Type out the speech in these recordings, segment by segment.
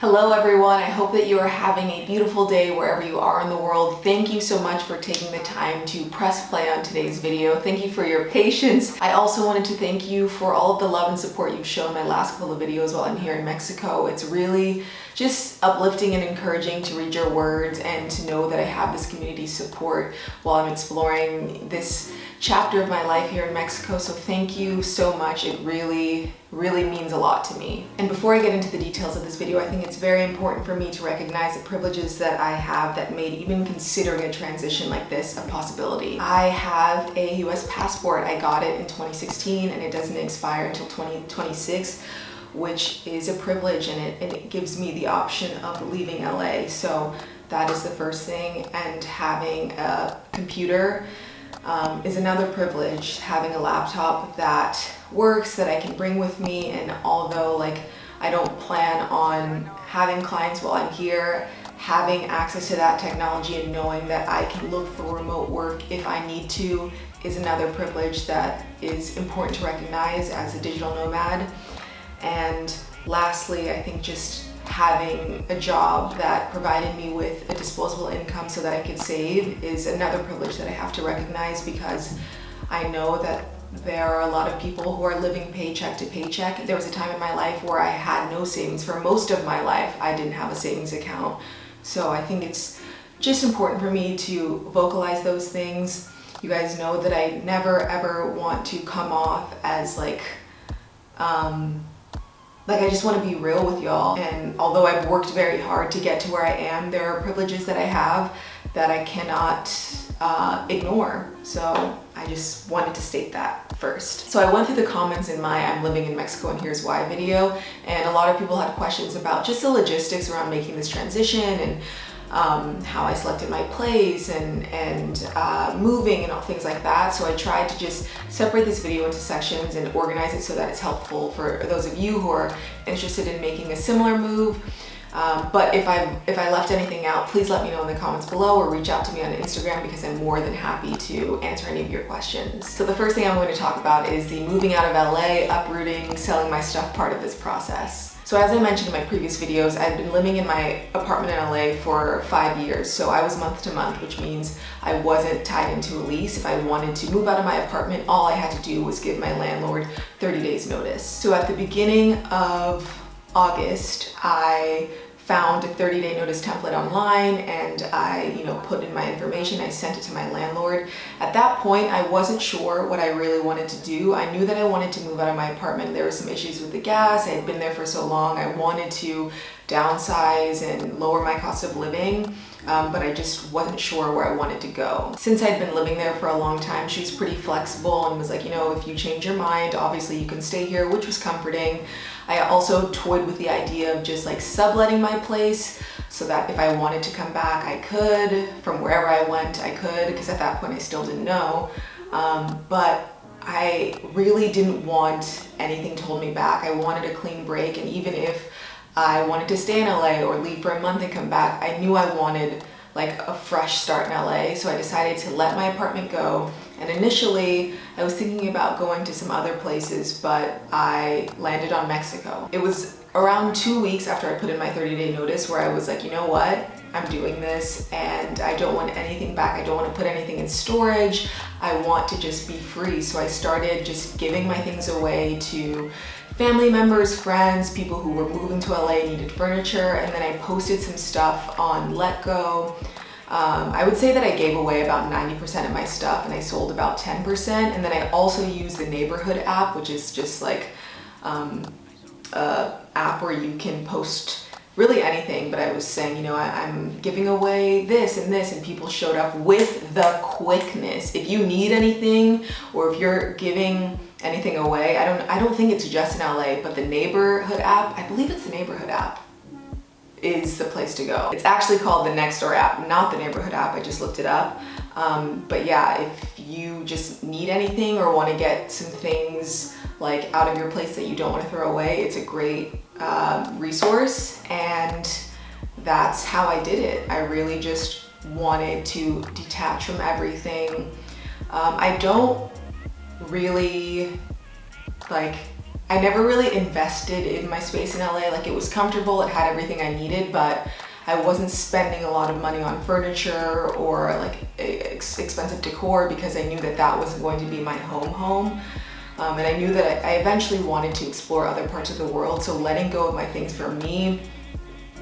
Hello everyone, I hope that you are having a beautiful day wherever you are in the world. Thank you so much for taking the time to press play on today's video. Thank you for your patience. I also wanted to thank you for all of the love and support you've shown my last couple of videos while I'm here in Mexico. It's really just uplifting and encouraging to read your words and to know that I have this community support while I'm exploring this chapter of my life here in Mexico. So thank you so much. It really means a lot to me. And before I get into the details of this video, I think it's very important for me to recognize the privileges that I have that made even considering a transition like this a possibility. I have a US passport. I got it in 2016 and it doesn't expire until 2026, which is a privilege, and it gives me the option of leaving LA. So that is the first thing. And having a computer is another privilege. Having a laptop that works, that I can bring with me, and although I don't plan on having clients while I'm here, having access to that technology and knowing that I can look for remote work if I need to is another privilege that is important to recognize as a digital nomad. And lastly, I think just having a job that provided me with a disposable income so that I could save is another privilege that I have to recognize, because I know that there are a lot of people who are living paycheck to paycheck. There was a time in my life where I had no savings. For most of my life, I didn't have a savings account. So I think it's just important for me to vocalize those things. You guys know that I never ever want to come off as I just want to be real with y'all. And although I've worked very hard to get to where I am, there are privileges that I have that I cannot ignore. So I just wanted to state that first. So I went through the comments in my I'm living in Mexico and here's why video, and a lot of people had questions about just the logistics around making this transition and how I selected my place and moving and all things like that. So I tried to just separate this video into sections and organize it so that it's helpful for those of you who are interested in making a similar move. But if I left anything out, please let me know in the comments below or reach out to me on Instagram, because I'm more than happy to answer any of your questions. So the first thing I'm going to talk about is the moving out of LA, uprooting, selling my stuff part of this process. So as I mentioned in my previous videos, I've been living in my apartment in LA for 5 years. So I was month to month, which means I wasn't tied into a lease. If I wanted to move out of my apartment, all I had to do was give my landlord 30 days notice. So at the beginning of August, I found a 30-day notice template online, and I put in my information. I sent it to my landlord. At that point, I wasn't sure what I really wanted to do. I knew that I wanted to move out of my apartment. There were some issues with the gas. I had been there for so long. I wanted to downsize and lower my cost of living, but I just wasn't sure where I wanted to go. Since I'd been living there for a long time, she was pretty flexible and was like, if you change your mind, obviously you can stay here, which was comforting. I also toyed with the idea of just subletting my place so that if I wanted to come back, I could. From wherever I went, I could, because at that point I still didn't know. But I really didn't want anything to hold me back. I wanted a clean break, and even if I wanted to stay in LA or leave for a month and come back, I knew I wanted a fresh start in LA. So I decided to let my apartment go. And initially, I was thinking about going to some other places, but I landed on Mexico. It was around 2 weeks after I put in my 30-day notice where I was like, you know what? I'm doing this and I don't want anything back. I don't want to put anything in storage. I want to just be free. So I started just giving my things away to family members, friends, people who were moving to LA, needed furniture, and then I posted some stuff on Letgo. I would say that I gave away about 90% of my stuff and I sold about 10%. And then I also used the neighborhood app, which is just a app where you can post really anything. But I was saying, I'm giving away this and this, and people showed up with the quickness. If you need anything or if you're giving anything away, I don't think it's just in LA, but the neighborhood app, I believe it's the neighborhood app, is the place to go. It's actually called the Nextdoor app, not the neighborhood app. I just looked it up. But yeah, if you just need anything or want to get some things out of your place that you don't want to throw away, it's a great resource. And that's how I did it. I really just wanted to detach from everything. I don't really I never really invested in my space in LA. Like, it was comfortable, it had everything I needed, but I wasn't spending a lot of money on furniture or like expensive decor because I knew that that wasn't going to be my home. And I knew that I eventually wanted to explore other parts of the world. So letting go of my things for me,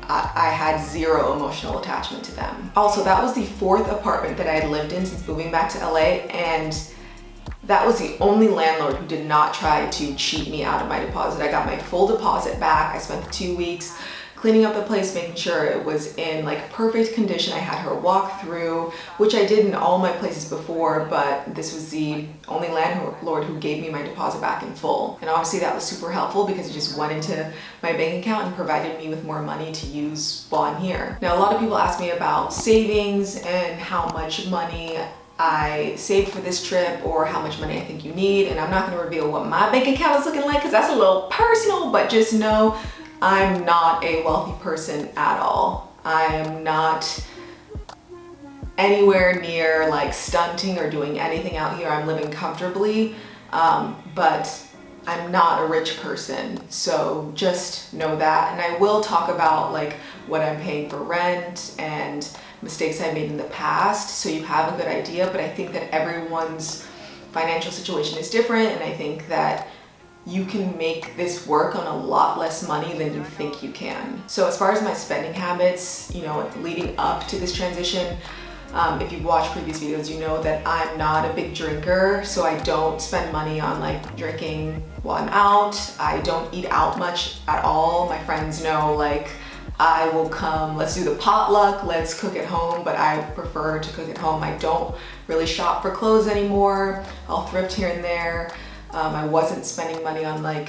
I had zero emotional attachment to them. Also, that was the 4th apartment that I had lived in since moving back to LA, and that was the only landlord who did not try to cheat me out of my deposit. I got my full deposit back. I spent the 2 weeks cleaning up the place, making sure it was in like perfect condition. I had her walk through, which I did in all my places before, but this was the only landlord who gave me my deposit back in full. And obviously that was super helpful because it just went into my bank account and provided me with more money to use while I'm here. Now, a lot of people ask me about savings and how much money I saved for this trip or how much money I think you need. And I'm not gonna reveal what my bank account is looking like because that's a little personal, but just know I'm not a wealthy person at all. I am not anywhere near like stunting or doing anything out here. I'm living comfortably, but I'm not a rich person. So just know that. And I will talk about like what I'm paying for rent and mistakes I made in the past, so you have a good idea. But I think that everyone's financial situation is different, and I think that you can make this work on a lot less money than you think you can. So as far as my spending habits, you know, leading up to this transition, if you've watched previous videos, you know that I'm not a big drinker, so I don't spend money on like drinking while I'm out. I don't eat out much at all. My friends know, like, I will come, let's do the potluck, let's cook at home, but I prefer to cook at home. I don't really shop for clothes anymore. I'll thrift here and there. I wasn't spending money on like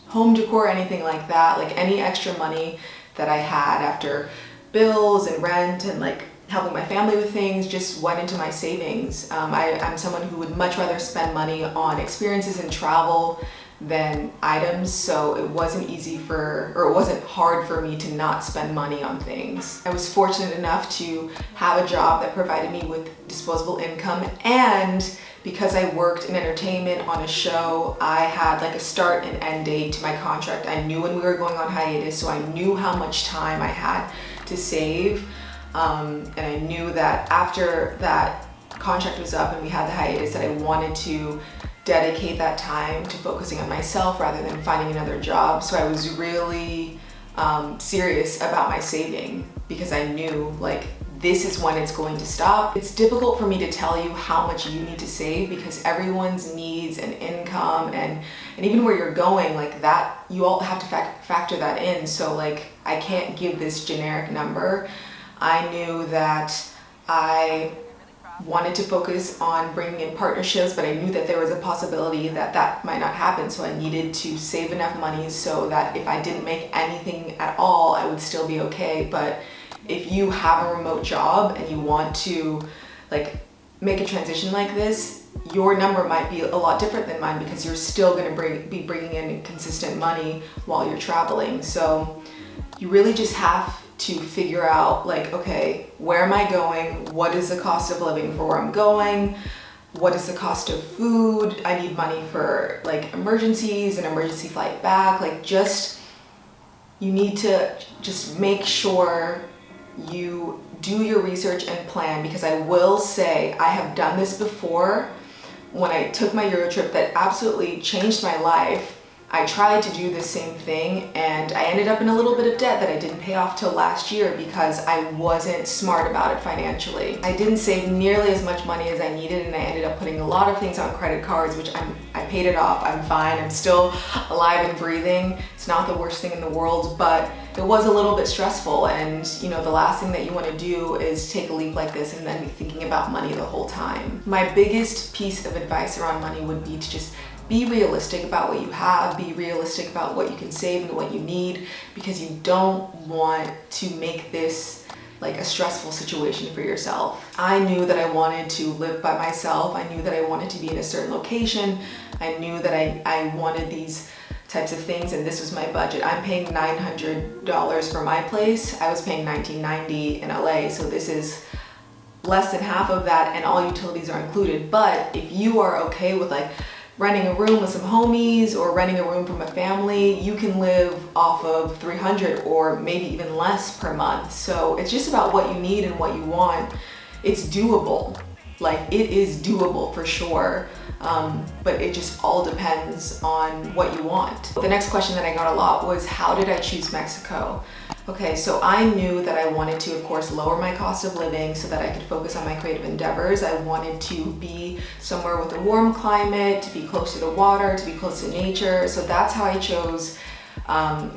home decor or anything like that. Like, any extra money that I had after bills and rent and like helping my family with things just went into my savings. I'm someone who would much rather spend money on experiences and travel than items, so it wasn't hard for me to not spend money on things. I was fortunate enough to have a job that provided me with disposable income, and because I worked in entertainment on a show, I had like a start and end date to my contract. I knew when we were going on hiatus, so I knew how much time I had to save, and I knew that after that contract was up and we had the hiatus, that I wanted to dedicate that time to focusing on myself rather than finding another job. So I was really serious about my saving because I knew like this is when it's going to stop. It's difficult for me to tell you how much you need to save because everyone's needs and income and even where you're going, like that, you all have to factor that in. So like, I can't give this generic number. I knew that I wanted to focus on bringing in partnerships, but I knew that there was a possibility that that might not happen. So I needed to save enough money so that if I didn't make anything at all, I would still be okay. But if you have a remote job and you want to like make a transition like this, your number might be a lot different than mine because you're still going to be bringing in consistent money while you're traveling. So you really just have to figure out like, okay, where am I going? What is the cost of living for where I'm going? What is the cost of food? I need money for like emergencies, an emergency flight back. Like, you need to just make sure you do your research and plan, because I will say I have done this before. When I took my Euro trip, that absolutely changed my life. I tried to do the same thing and I ended up in a little bit of debt that I didn't pay off till last year because I wasn't smart about it financially. I didn't save nearly as much money as I needed, and I ended up putting a lot of things on credit cards, which I paid it off. I'm fine. I'm still alive and breathing. It's not the worst thing in the world, but it was a little bit stressful. And you know, the last thing that you want to do is take a leap like this and then be thinking about money the whole time. My biggest piece of advice around money would be to just be realistic about what you have, be realistic about what you can save and what you need, because you don't want to make this like a stressful situation for yourself. I knew that I wanted to live by myself. I knew that I wanted to be in a certain location. I knew that I wanted these types of things, and this was my budget. I'm paying $900 for my place. I was paying $19.90 in LA, so this is less than half of that, and all utilities are included. But if you are okay with like renting a room with some homies or renting a room from a family, you can live off of 300 or maybe even less per month. So it's just about what you need and what you want. It's doable. Like, it is doable for sure. But it just all depends on what you want. The next question that I got a lot was, how did I choose Mexico? Okay, so I knew that I wanted to, of course, lower my cost of living so that I could focus on my creative endeavors. I wanted to be somewhere with a warm climate, to be close to the water, to be close to nature. So that's how I chose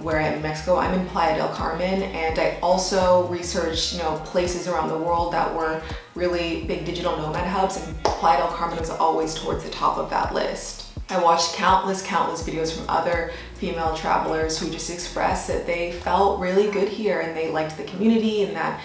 where I am in Mexico. I'm in Playa del Carmen, and I also researched, places around the world that were really big digital nomad hubs, and Playa del Carmen was always towards the top of that list. I watched countless videos from other female travelers who just expressed that they felt really good here and they liked the community, and that,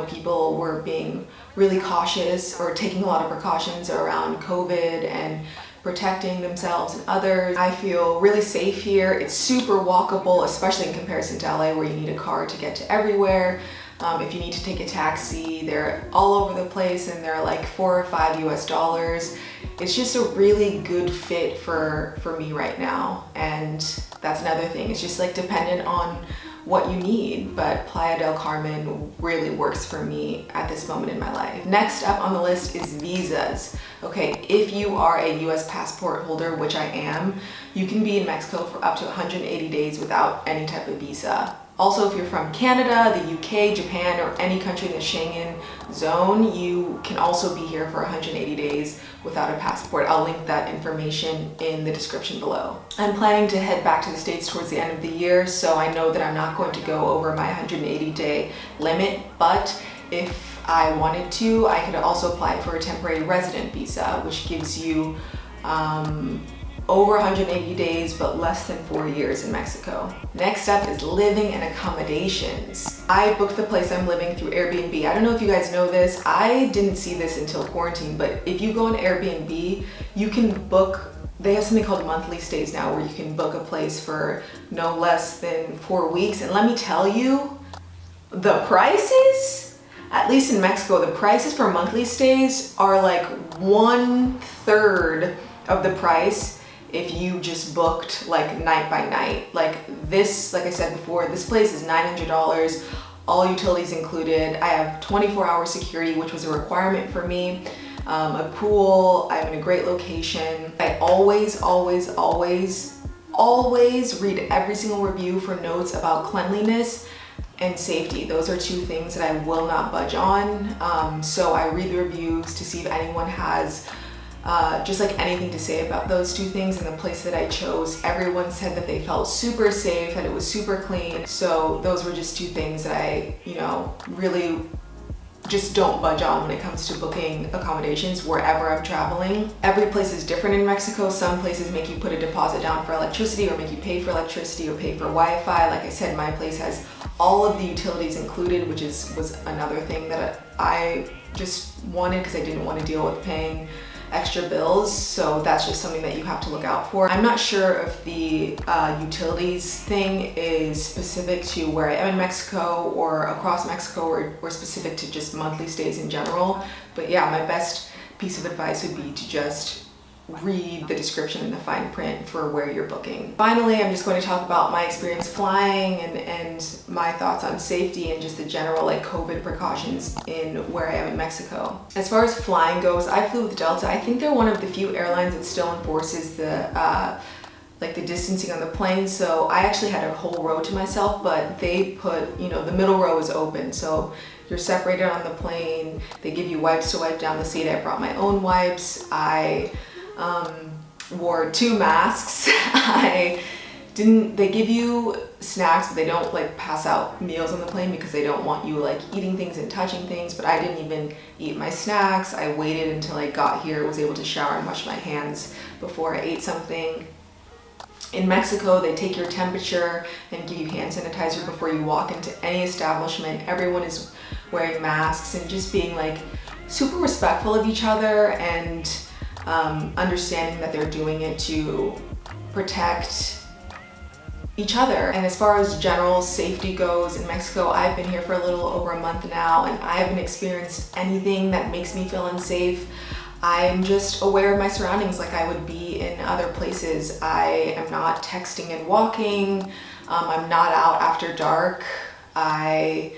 people were being really cautious or taking a lot of precautions around COVID and protecting themselves and others. I feel really safe here. It's super walkable, especially in comparison to LA, where you need a car to get to everywhere. If you need to take a taxi, they're all over the place and they're like $4 or $5 US. It's just a really good fit for me right now. And that's another thing. It's just like dependent on what you need, but Playa del Carmen really works for me at this moment in my life. Next up on the list is visas. Okay, if you are a US passport holder, which I am, you can be in Mexico for up to 180 days without any type of visa. Also, if you're from Canada, the UK, Japan, or any country in the Schengen zone, you can also be here for 180 days without a passport. I'll link that information in the description below. I'm planning to head back to the States towards the end of the year, so I know that I'm not going to go over my 180-day limit, but if I wanted to, I could also apply for a temporary resident visa, which gives you over 180 days, but less than 4 years in Mexico. Next up is living and accommodations. I booked the place I'm living through Airbnb. I don't know if you guys know this. I didn't see this until quarantine, but if you go on Airbnb, you can book, they have something called monthly stays now, where you can book a place for no less than 4 weeks. And let me tell you, the prices, at least in Mexico, the prices for monthly stays are like 1/3 of the price if you just booked like night by night. Like this, like I said before, this place is $900, all utilities included. I have 24-hour security, which was a requirement for me. A pool, I'm in a great location. I always read every single review for notes about cleanliness and safety. Those are two things that I will not budge on. So I read the reviews to see if anyone has just like anything to say about those two things. And the place that I chose, everyone said that they felt super safe, that it was super clean. So those were just two things that I, really just don't budge on when it comes to booking accommodations wherever I'm traveling. Every place is different in Mexico. Some places make you put a deposit down for electricity, or make you pay for electricity, or pay for Wi-Fi. Like I said, my place has all of the utilities included, which was another thing that I just wanted, because I didn't want to deal with paying extra bills. So that's just something that you have to look out for. I'm not sure if the utilities thing is specific to where I am in Mexico or across Mexico, or specific to just monthly stays in general. But yeah, my best piece of advice would be to just read the description and the fine print for where you're booking. Finally, I'm just going to talk about my experience flying and my thoughts on safety and just the general like COVID precautions in where I am in Mexico. As far as flying goes, I flew with Delta. I think they're one of the few airlines that still enforces the the distancing on the plane. So I actually had a whole row to myself, but they put, the middle row is open. So you're separated on the plane. They give you wipes to wipe down the seat. I brought my own wipes. I wore 2 masks. They give you snacks, but they don't like pass out meals on the plane because they don't want you like eating things and touching things. But I didn't even eat my snacks. I waited until I got here, was able to shower and wash my hands before I ate something. In Mexico, they take your temperature and give you hand sanitizer before you walk into any establishment. Everyone is wearing masks and just being like super respectful of each other, and understanding that they're doing it to protect each other. And as far as general safety goes in Mexico, I've been here for a little over a month now, and I haven't experienced anything that makes me feel unsafe. I'm just aware of my surroundings like I would be in other places. I am not texting and walking. I'm not out after dark. I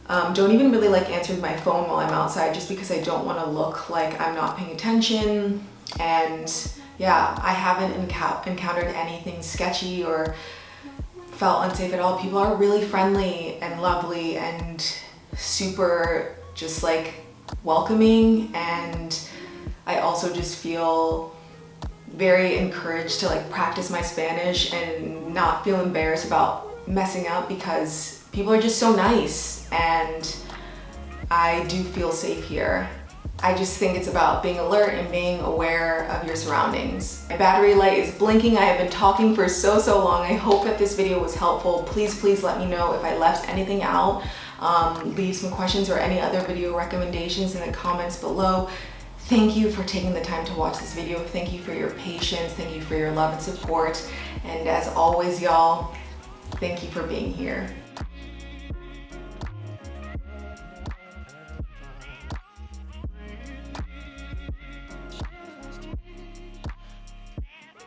don't even really like answering my phone while I'm outside just because I don't want to look like I'm not paying attention. And yeah, I haven't encountered anything sketchy or felt unsafe at all. People are really friendly and lovely and super just like welcoming, and I also just feel very encouraged to like practice my Spanish and not feel embarrassed about messing up because people are just so nice and I do feel safe here. I just think it's about being alert and being aware of your surroundings. My battery light is blinking. I have been talking for so long. I hope that this video was helpful. Please let me know if I left anything out. Leave some questions or any other video recommendations in the comments below. Thank you for taking the time to watch this video. Thank you for your patience. Thank you for your love and support. And as always, y'all, thank you for being here.